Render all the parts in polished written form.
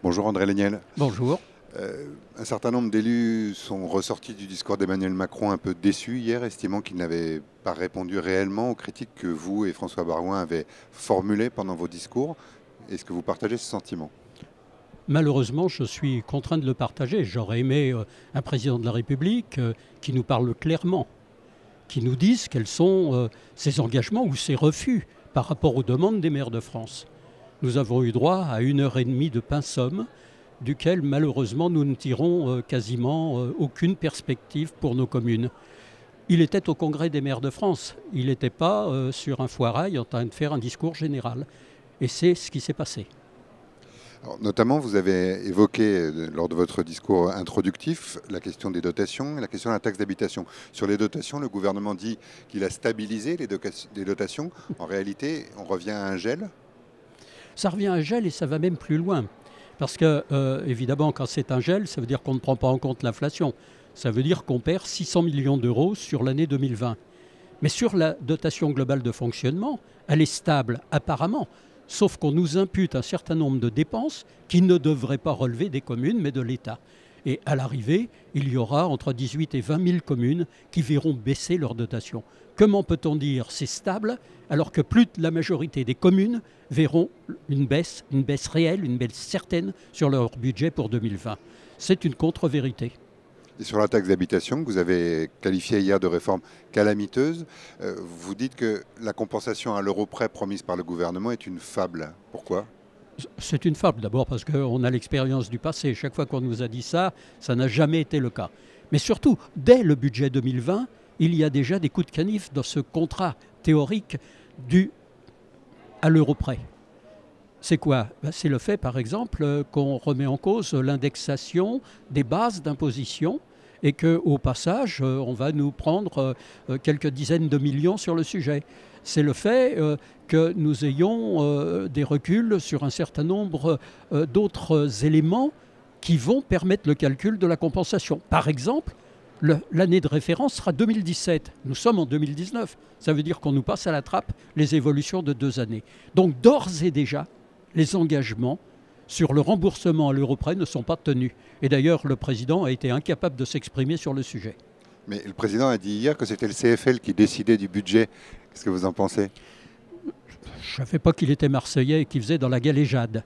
Bonjour André Léniel. Bonjour. Un certain nombre d'élus sont ressortis du discours d'Emmanuel Macron un peu déçus hier, estimant qu'il n'avait pas répondu réellement aux critiques que vous et François Baroin avez formulées pendant vos discours. Est-ce que vous partagez ce sentiment? Malheureusement, je suis contraint de le partager. J'aurais aimé un président de la République qui nous parle clairement, qui nous dise quels sont ses engagements ou ses refus par rapport aux demandes des maires de France. Nous avons eu droit à 1 heure et demie de pain-somme, duquel malheureusement nous ne tirons quasiment aucune perspective pour nos communes. Il était au Congrès des maires de France. Il n'était pas sur un foirail en train de faire un discours général. Et c'est ce qui s'est passé. Alors, notamment, vous avez évoqué lors de votre discours introductif la question des dotations et la question de la taxe d'habitation. Sur les dotations, le gouvernement dit qu'il a stabilisé les dotations. En réalité, on revient à un gel. Ça revient à un gel et ça va même plus loin. Parce que, évidemment, quand c'est un gel, ça veut dire qu'on ne prend pas en compte l'inflation. Ça veut dire qu'on perd 600 millions d'euros sur l'année 2020. Mais sur la dotation globale de fonctionnement, elle est stable apparemment, sauf qu'on nous impute un certain nombre de dépenses qui ne devraient pas relever des communes, mais de l'État. Et à l'arrivée, il y aura entre 18 et 20 000 communes qui verront baisser leur dotation. Comment peut-on dire c'est stable alors que plus de la majorité des communes verront une baisse réelle, une baisse certaine sur leur budget pour 2020? C'est une contre-vérité. Et sur la taxe d'habitation, que vous avez qualifiée hier de réforme calamiteuse, vous dites que la compensation à l'euro près promise par le gouvernement est une fable. Pourquoi? C'est une fable d'abord parce qu'on a l'expérience du passé. Chaque fois qu'on nous a dit ça, ça n'a jamais été le cas. Mais surtout, dès le budget 2020, il y a déjà des coups de canif dans ce contrat théorique dû à l'euro près. C'est quoi? C'est le fait, par exemple, qu'on remet en cause l'indexation des bases d'imposition et qu'au passage, on va nous prendre quelques dizaines de millions sur le sujet. C'est le fait que nous ayons des reculs sur un certain nombre d'autres éléments qui vont permettre le calcul de la compensation. Par exemple, l'année de référence sera 2017. Nous sommes en 2019. Ça veut dire qu'on nous passe à la trappe les évolutions de 2 années. Donc d'ores et déjà, les engagements sur le remboursement à l'euro près ne sont pas tenus. Et d'ailleurs, le président a été incapable de s'exprimer sur le sujet. Mais le président a dit hier que c'était le CFL qui décidait du budget. Qu'est-ce que vous en pensez? Je ne savais pas qu'il était marseillais et qu'il faisait dans la galéjade.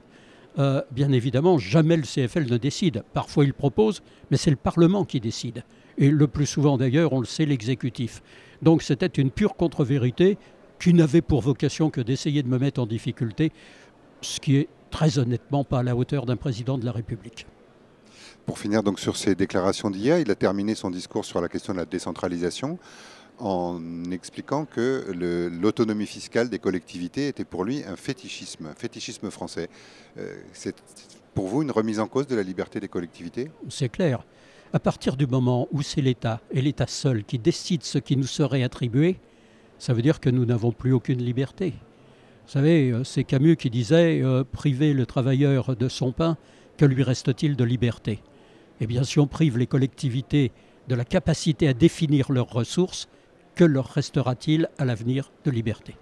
Bien évidemment, jamais le CFL ne décide. Parfois, il propose, mais c'est le Parlement qui décide. Et le plus souvent, d'ailleurs, on le sait, l'exécutif. Donc c'était une pure contre-vérité qui n'avait pour vocation que d'essayer de me mettre en difficulté, ce qui est très honnêtement pas à la hauteur d'un président de la République. Pour finir donc sur ces déclarations d'hier, il a terminé son discours sur la question de la décentralisation en expliquant que l'autonomie fiscale des collectivités était pour lui un fétichisme français. C'est pour vous une remise en cause de la liberté des collectivités? C'est clair. À partir du moment où c'est l'État, et l'État seul, qui décide ce qui nous serait attribué, ça veut dire que nous n'avons plus aucune liberté. Vous savez, c'est Camus qui disait « Priver le travailleur de son pain, que lui reste-t-il de liberté ?» Eh bien, si on prive les collectivités de la capacité à définir leurs ressources, que leur restera-t-il à l'avenir de liberté?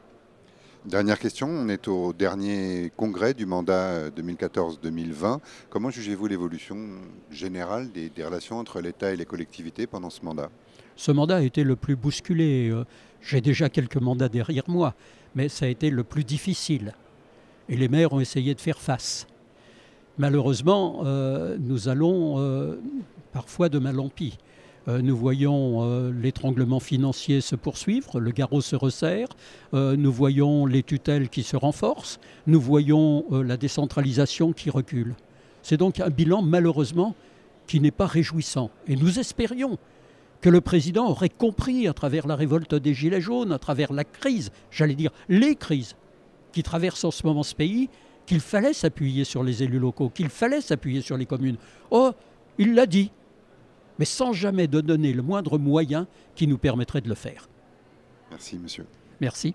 Dernière question, on est au dernier congrès du mandat 2014-2020. Comment jugez-vous l'évolution générale des relations entre l'État et les collectivités pendant ce mandat? Ce mandat a été le plus bousculé. J'ai déjà quelques mandats derrière moi, mais ça a été le plus difficile. Et les maires ont essayé de faire face. Malheureusement, nous allons parfois de mal en pis. Nous voyons l'étranglement financier se poursuivre, le garrot se resserre, nous voyons les tutelles qui se renforcent, nous voyons la décentralisation qui recule. C'est donc un bilan, malheureusement, qui n'est pas réjouissant. Et nous espérions que le président aurait compris à travers la révolte des Gilets jaunes, à travers la crise, j'allais dire les crises qui traversent en ce moment ce pays, qu'il fallait s'appuyer sur les élus locaux, qu'il fallait s'appuyer sur les communes. Oh, il l'a dit, mais sans jamais de donner le moindre moyen qui nous permettrait de le faire. Merci, monsieur. Merci.